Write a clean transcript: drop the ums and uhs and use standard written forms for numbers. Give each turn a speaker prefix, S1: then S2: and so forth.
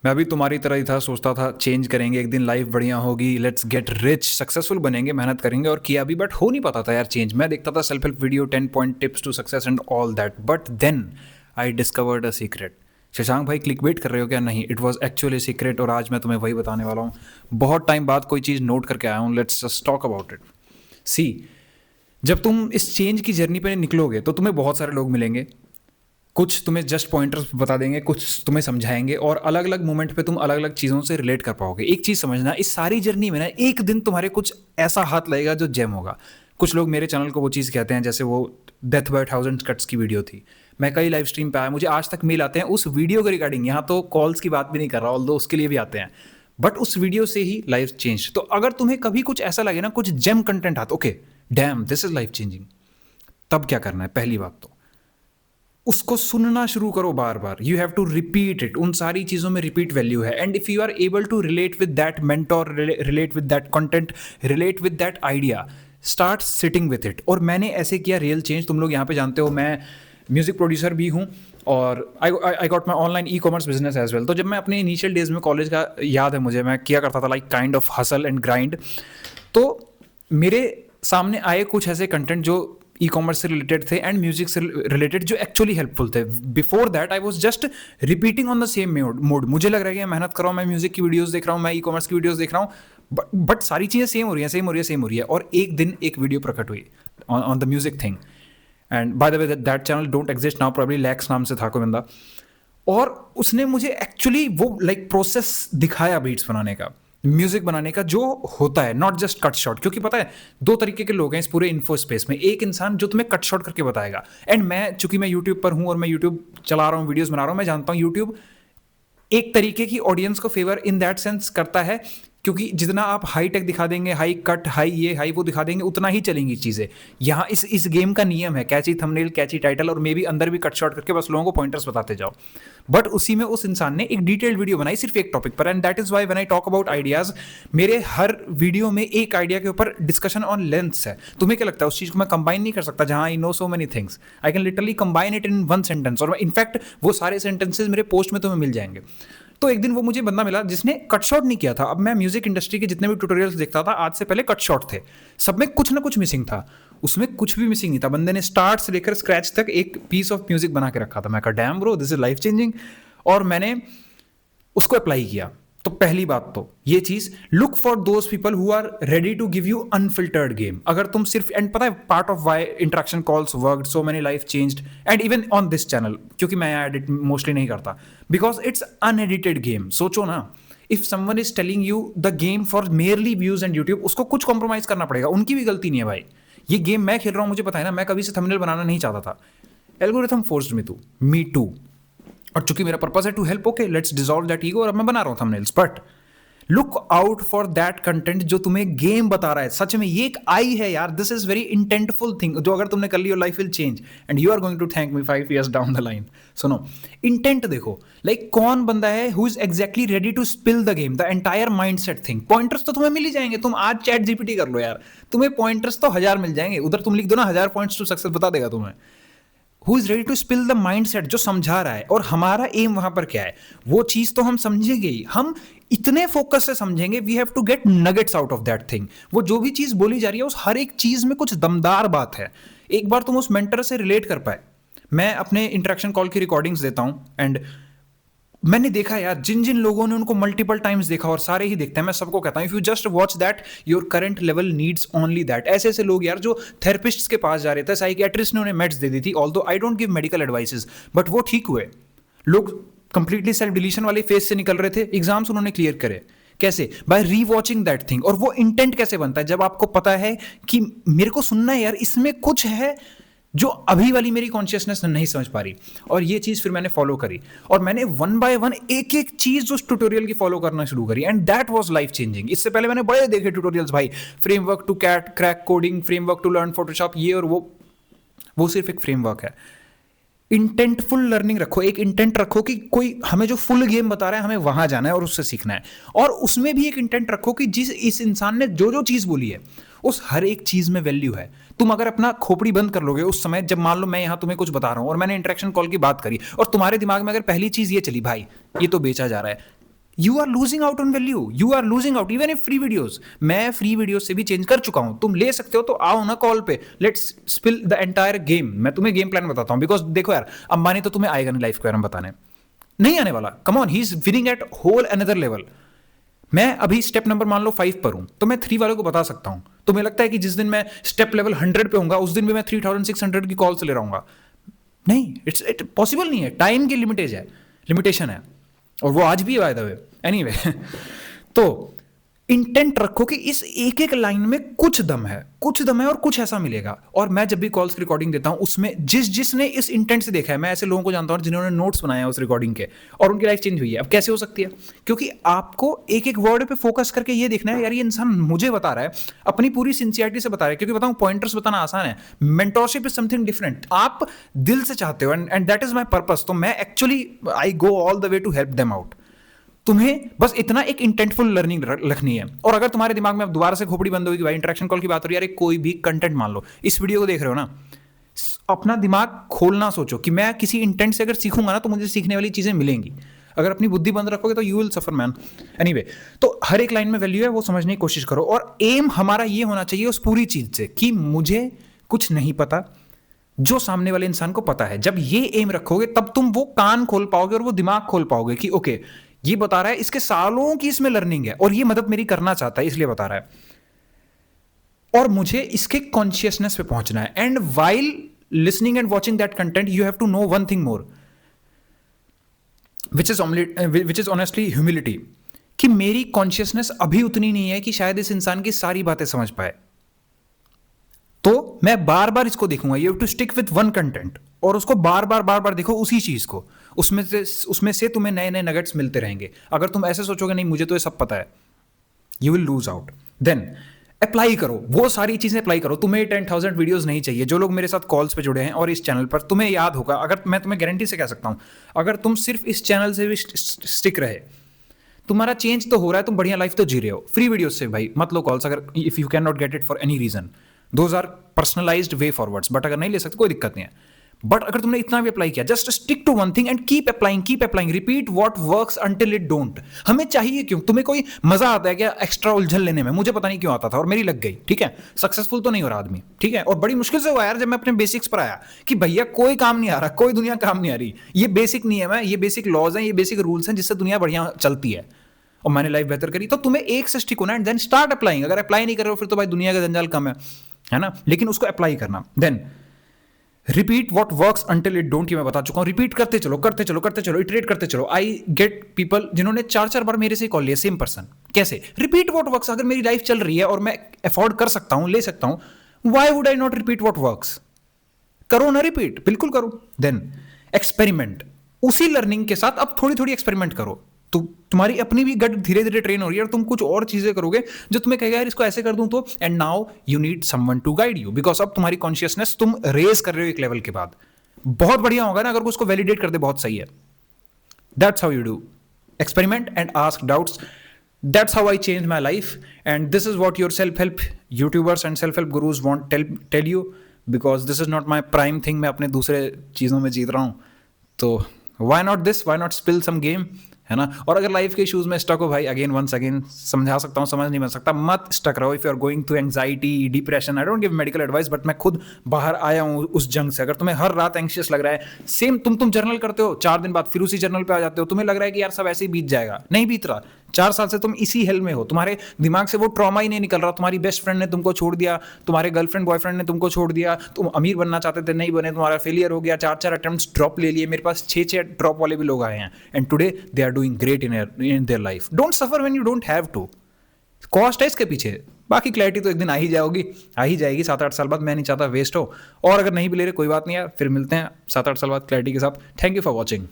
S1: मैं भी तुम्हारी तरह ही था, सोचता था चेंज करेंगे, एक दिन लाइफ बढ़िया होगी, लेट्स गेट रिच, सक्सेसफुल बनेंगे, मेहनत करेंगे, और किया भी, बट हो नहीं पाता था यार चेंज। मैं देखता था self help video, 10 point tips to success and all that, but then I discovered a secret. Shashank भाई क्लिक वेट कर रहे हो क्या? नहीं, इट वॉज एक्चुअली सीक्रेट, और आज मैं तुम्हें वही बताने वाला हूँ। बहुत टाइम बाद कोई चीज़ नोट करके आया हूँ, let's just talk about it. See, जब तुम इस चेंज की जर्नी पे निकलोगे तो तुम्हें बहुत सारे लोग मिलेंगे, कुछ तुम्हें जस्ट पॉइंटर्स बता देंगे, कुछ तुम्हें समझाएंगे, और अलग अलग मोमेंट पे तुम अलग अलग चीज़ों से रिलेट कर पाओगे। एक चीज़ समझना, इस सारी जर्नी में ना एक दिन तुम्हारे कुछ ऐसा हाथ लगेगा जो जेम होगा। कुछ लोग मेरे चैनल को वो चीज़ कहते हैं, जैसे वो डेथ बाय 1000 कट्स की वीडियो थी, मैं कई लाइव स्ट्रीम पे आया, मुझे आज तक मेल आते हैं उस वीडियो के रिगार्डिंग। यहाँ तो कॉल्स की बात भी नहीं कर रहा, ऑल्दो उसके लिए भी आते हैं, बट उस वीडियो से ही लाइफ चेंज। तो अगर तुम्हें कभी कुछ ऐसा लगे ना, कुछ जेम कंटेंट आता, okay dam this is life changing, तब क्या करना है? पहली बात तो उसको सुनना शुरू करो बार बार। You have to repeat it, उन सारी चीज़ों में रिपीट वैल्यू है। And if you are able to relate with that mentor, relate with that content, relate with that idea, start sitting with it. और मैंने ऐसे किया रियल चेंज। तुम लोग यहाँ पे जानते हो मैं म्यूजिक प्रोड्यूसर भी हूँ, और I got my online e commerce business as well. तो जब मैं अपने इनिशियल डेज में कॉलेज का याद है मुझे, मैं किया करता था like kind of hustle and grind. तो मेरे सामने आए कुछ ऐसे कंटेंट जो ई कॉमर्स से रिलेटेड थे एंड म्यूजिक से रिलेटेड, जो एक्चुअली हेल्पफुल थे। Before that I was just repeating on the same mode. मुझे लग रहा है कि मैं मेहनत कर रहा हूँ, मैं म्यूजिक की वीडियोस देख रहा हूँ, मैं ई कॉमर्स की वीडियोस देख रहा हूँ, बट सारी चीज़ें सेम हो रही हैं, सेम हो रही है, सेम हो रही है। और एक दिन एक वीडियो प्रकट हुई on the music thing, and by the way that channel don't exist now, probably lakhs नाम से था कोई बंदा, और उसने मुझे एक्चुअली वो लाइक प्रोसेस दिखाया बीट्स बनाने का, म्यूजिक बनाने का जो होता है, नॉट जस्ट कट शॉट। क्योंकि पता है दो तरीके के लोग हैं इस पूरे इन्फो स्पेस में। एक इंसान जो तुम्हें कट शॉट करके बताएगा, एंड मैं चूंकि मैं यूट्यूब पर हूं और मैं यूट्यूब चला रहा हूं, वीडियोस बना रहा हूं, मैं जानता हूं यूट्यूब एक तरीके की ऑडियंस को फेवर इन दैट सेंस करता है, क्योंकि जितना आप हाई टेक दिखा देंगे, हाई कट, हाई ये हाई वो दिखा देंगे, उतना ही चलेंगी चीज़ें। यहाँ इस गेम का नियम है, कैची थंबनेल, कैची टाइटल, और मे भी अंदर भी कट शॉट करके बस लोगों को पॉइंटर्स बताते जाओ। बट उसी में उस इंसान ने एक डिटेल्ड वीडियो बनाई सिर्फ एक टॉपिक पर, and that is why when I talk about ideas, मेरे हर वीडियो में एक आइडिया के ऊपर डिस्कशन ऑन लेंथ्स है। तुम्हें क्या लगता है उस चीज़ को मैं कंबाइन नहीं कर सकता? जहाँ I know so many things, I can literally combine it in one sentence, और इनफैक्ट वो सारे सेंटेंसेज मेरे पोस्ट में तुम्हें मिल जाएंगे। तो एक दिन वो मुझे बंदा मिला जिसने कट शॉट नहीं किया था। अब मैं म्यूजिक इंडस्ट्री के जितने भी ट्यूटोरियल्स देखता था आज से पहले, कट शॉट थे, सब में कुछ ना कुछ मिसिंग था, उसमें कुछ भी मिसिंग नहीं था। बंदे ने स्टार्ट से लेकर स्क्रैच तक एक पीस ऑफ म्यूजिक बना के रखा था। मैं कहा damn bro, this is life changing, और मैंने उसको अप्लाई किया। तो पहली बात तो ये चीज, look for those people who are ready to give you unfiltered game. अगर तुम सिर्फ, एंड पता है part of why interaction calls worked, so many life changed, and even on this channel, क्योंकि मैं एडिट मोस्टली नहीं करता, बिकॉज इट्स अनएडिटेड गेम। सोचो ना, if someone is telling you the game for merely views and YouTube, उसको कुछ compromise करना पड़ेगा, उनकी भी गलती नहीं है भाई। ये गेम मैं खेल रहा हूं, मुझे पता है ना, मैं कभी से थंबनेल बनाना नहीं चाहता था, एल्गोरिथम फोर्स्ड मी टू, और चूंकि मेरा पर्पस है to help, okay let's dissolve that ego, और अब मैं बना रहा हूं thumbnails. But look out for that content जो तुम्हें गेम बता रहा है। सच में ये एक आई है यार, this is very intentful thing, जो अगर तुमने कर ली, your life will change and you are going to thank me 5 years down the line. सुनो, इंटेंट देखो, लाइक कौन बंदा है who is exactly ready to spill the game, the entire mindset thing. Pointers तो तुम्हें मिल ही जाएंगे, तुम आज चैट जीपीटी कर लो यार, तुम्हें पॉइंटर्स तो 1000 मिल जाएंगे। उधर तुम लिख दो ना 1000 पॉइंट्स टू सक्सेस, बता देगा तुम्हें। Who is ready to spill the mindset, जो समझा रहा है। और हमारा एम वहां पर क्या है, वो चीज तो हम समझेंगे ही, हम इतने फोकस से समझेंगे, we have to get nuggets out of that thing. वो जो भी चीज बोली जा रही है, उस हर एक चीज में कुछ दमदार बात है। एक बार तुम उस मेंटर से रिलेट कर पाए। मैं अपने इंटरेक्शन कॉल की रिकॉर्डिंग्स देता हूं, एंड मैंने देखा यार, जिन जिन लोगों ने उनको मल्टीपल टाइम्स देखा, और सारे ही देखते हैं, मैं सबको कहता हूं if you just watch that, your current level needs only that. ऐसे ऐसे लोग यार जो थेरेपिस्ट्स के पास जा रहे थे, साइकियाट्रिस्ट ने उन्हें मेड्स दे दी थी, although I don't give medical advices, but वो ठीक हुए। लोग कंप्लीटली सेल्फ डिलीशन वाले फेज से निकल रहे थे, एग्जाम्स उन्होंने क्लियर करे। कैसे? By rewatching that thing. और वो इंटेंट कैसे बनता है? जब आपको पता है कि मेरे को सुनना है यार, इसमें कुछ है जो अभी वाली मेरी कॉन्शियसनेस नहीं समझ पा रही। और ये चीज फिर मैंने फॉलो करी, और मैंने वन बाय वन एक एक चीज उस ट्यूटोरियल की फॉलो करना शुरू करी, and that was life changing. इससे पहले मैंने बड़े देखे ट्यूटोरियल्स भाई, framework to crack coding, framework to learn Photoshop, ये और वो सिर्फ एक फ्रेमवर्क है। इंटेंटफुल लर्निंग रखो, एक इंटेंट रखो कि कोई हमें जो फुल गेम बता रहा है, हमें वहां जाना है और उससे सीखना है। और उसमें भी एक इंटेंट रखो कि जिस इस इंसान ने जो जो चीज बोली है, उस हर एक चीज में वैल्यू है। तुम अगर अपना खोपड़ी बंद कर लोगे उस समय, जब मान लो मैं यहां तुम्हें कुछ बता रहा हूं और मैंने इंटरेक्शन कॉल की बात करी, और तुम्हारे दिमाग में अगर पहली चीज ये चली, भाई ये तो बेचा जा रहा है, you are losing out on value, you are losing out even if free videos. मैं फ्री वीडियोस से भी चेंज कर चुका हूं, तुम ले सकते हो तो आओ ना कॉल पे, let's spill the entire game. मैं तुम्हें गेम प्लान बताता हूं, बिकॉज देखो यार, अंबानी तो तुम्हें आएगा नहीं लाइफ के बारे में बताने, नहीं आने वाला। Come on, he is winning at whole another level. मैं अभी स्टेप नंबर मान लो 5 पर हूं, तो मैं 3 वालों को बता सकता हूं। तुम्हें लगता है कि जिस दिन मैं स्टेप लेवल 100 पे होऊंगा उस दिन भी मैं 3600 की कॉल्स ले रहूंगा? नहीं, इट पॉसिबल नहीं है। टाइम की लिमिटेशन है, और वो आज भी है बाय द वे। एनीवे तो इंटेंट रखो कि इस एक एक लाइन में कुछ दम है और कुछ ऐसा मिलेगा। और मैं जब भी कॉल्स की रिकॉर्डिंग देता हूं उसमें जिसने इस इंटेंट से देखा है, मैं ऐसे लोगों को जानता हूं जिन्होंने नोट्स बनाए हैं उस रिकॉर्डिंग के, और उनकी लाइफ चेंज हुई है। अब कैसे हो सकती है? क्योंकि आपको एक एक वर्ड पे फोकस करके ये देखना है, यार ये इंसान मुझे बता रहा है, अपनी पूरी सिंसियरिटी से बता रहा है। क्योंकि बताऊं, पॉइंटर्स बताना आसान है, मेंटोरशिप इज समथिंग डिफरेंट। आप दिल से चाहते हो, and that is my purpose. तो मैं actually I go all the way to help them out. तुम्हें बस इतना एक इंटेंटफुल लर्निंग रखनी है। और अगर तुम्हारे दिमाग में अब दोबारा से खोपड़ी बंद होगी कि भाई इंटरेक्शन कॉल की बात हो रही है, अरे कोई भी कंटेंट मान लो, इस वीडियो को देख रहे हो ना, अपना दिमाग खोलना सोचो कि मैं किसी इंटेंट से अगर सीखूंगा ना तो मुझे सीखने वाली चीजें मिलेंगी। अगर अपनी बुद्धि बंद रखोगे तो you will suffer man. Anyway, तो हर एक लाइन में वैल्यू है, वो समझने की कोशिश करो। और एम हमारा ये होना चाहिए उस पूरी चीज से कि मुझे कुछ नहीं पता, जो सामने वाले इंसान को पता है। जब ये एम रखोगे तब तुम वो कान खोल पाओगे और वो दिमाग खोल पाओगे कि ओके, ये बता रहा है, इसके सालों की इसमें लर्निंग है और ये मदद मेरी करना चाहता है, इसलिए बता रहा है, और मुझे इसके कॉन्शियसनेस पे पहुंचना है। And while listening and watching that content you have to know one thing more, which is honestly humility, कि मेरी कॉन्शियसनेस अभी उतनी नहीं है कि शायद इस इंसान की सारी बातें समझ पाए। तो मैं बार बार इसको देखूंगा। You have to stick with one content, और उसको बार बार देखो, उसी चीज को। उसमें से तुम्हें नए नए नगेट्स मिलते रहेंगे। अगर तुम ऐसे सोचोगे नहीं मुझे तो ये सब पता है, you will lose out. Then apply करो, वो सारी चीजें अप्लाई करो। तुम्हें 10,000 वीडियोस नहीं चाहिए। जो लोग मेरे साथ कॉल्स पे जुड़े हैं और इस चैनल पर, तुम्हें याद होगा, अगर मैं तुम्हें गारंटी से कह सकता हूं, अगर तुम सिर्फ इस चैनल से भी स्टिक रहे, तुम्हारा चेंज तो हो रहा है, तुम बढ़िया लाइफ तो जी रहे हो। फ्री वीडियोस से भाई मत लो कॉल्स, अगर if you can not get it for any reason, those are personalized way forwards. But अगर नहीं ले सकते कोई दिक्कत नहीं है। बट अगर तुमने इतना भी अप्लाई किया, just stick to one thing and keep applying, repeat what works until it don't. हमें चाहिए क्यों? तुम्हें कोई मजा आता है क्या एक्स्ट्रा उलझन लेने में? मुझे पता नहीं क्यों आता था और मेरी लग गई, ठीक है। सक्सेसफुल तो नहीं हो रहा आदमी, ठीक है, और बड़ी मुश्किल से हुआ यार, जब मैं अपने बेसिक्स पर आया कि भैया कोई काम नहीं आ रहा, कोई दुनिया काम नहीं आ रही। ये बेसिक नियम है, ये बेसिक लॉज हैं, ये बेसिक रूल्स हैं जिससे दुनिया बढ़िया चलती है, और मैंने लाइफ बेहतर करी। तो तुम्हें एक से स्टिक होना एंड देन स्टार्ट अप्लाइंग। अगर अप्लाई नहीं कर रहे हो फिर तो भाई दुनिया का जंजाल कम है ना, लेकिन उसको अप्लाई करना। Then repeat what works until it don't, मैं बता चुका हूं। रिपीट करते चलो, इटरेट करते चलो। आई गेट पीपल जिन्होंने 4 बार मेरे से कॉल लिया, सेम पर्सन। कैसे? Repeat what works. अगर मेरी लाइफ चल रही है और मैं अफोर्ड कर सकता हूं, ले सकता हूं, why would I not repeat what works? करो ना रिपीट, बिल्कुल करो। देन एक्सपेरिमेंट, उसी लर्निंग के साथ अब थोड़ी थोड़ी एक्सपेरिमेंट करो। तो तुम्हारी अपनी भी गट धीरे धीरे ट्रेन हो रही है, और तुम कुछ और चीजें करोगे जो तुम्हें कहेगा यार इसको ऐसे कर दूं तो। And now you need someone to guide you, because अब तुम्हारी कॉन्शियसनेस तुम रेज कर रहे हो एक लेवल के बाद। बहुत बढ़िया होगा ना अगर उसको वैलिडेट कर दे, बहुत सही है। That's how you do experiment and ask doubts. That's how I changed my life, and this is what your self-help YouTubers and self-help gurus won't tell you, because this is not my prime thing. मैं अपने दूसरे चीज़ों में जीत रहा हूँ, तो why not this? Why not spill some game? है ना। और अगर लाइफ के इश्यूज में स्टक हो भाई, अगेन वंस अगेन समझा सकता हूँ, समझ नहीं बन सकता, मत स्टक रहो। If you are going through anxiety, depression, I don't give medical advice, but मैं खुद बाहर आया हूँ उस जंग से। अगर तुम्हें हर रात एंग्शियस लग रहा है, सेम तुम जर्नल करते हो, 4 दिन बाद फिर उसी जर्नल पे आ जाते हो, तुम्हें लग रहा है कि यार सब ऐसे ही बीत जाएगा, नहीं बीत रहा। 4 साल से तुम इसी हेल में हो, तुम्हारे दिमाग से वो ट्रॉमा ही नहीं निकल रहा। तुम्हारी बेस्ट फ्रेंड ने तुमको छोड़ दिया, तुम्हारे गर्लफ्रेंड बॉयफ्रेंड ने तुमको छोड़ दिया, तुम अमीर बनना चाहते थे नहीं बने, तुम्हारा फेलियर हो गया, 4 अटेम्प्ट्स ड्रॉप ले लिए। मेरे पास 6 ड्रॉप वाले भी लोग आए हैं, and today they are doing great in their life. Don't suffer when you don't have to. Cost है इसके पीछे, बाकी क्लैरिटी तो एक दिन आ ही जाएगी 7-8 साल बाद। मैं नहीं चाहता वेस्ट हो, और अगर नहीं भी ले रहे कोई बात नहीं यार, फिर मिलते हैं 7-8 साल बाद क्लैरिटी के साथ। Thank you for watching.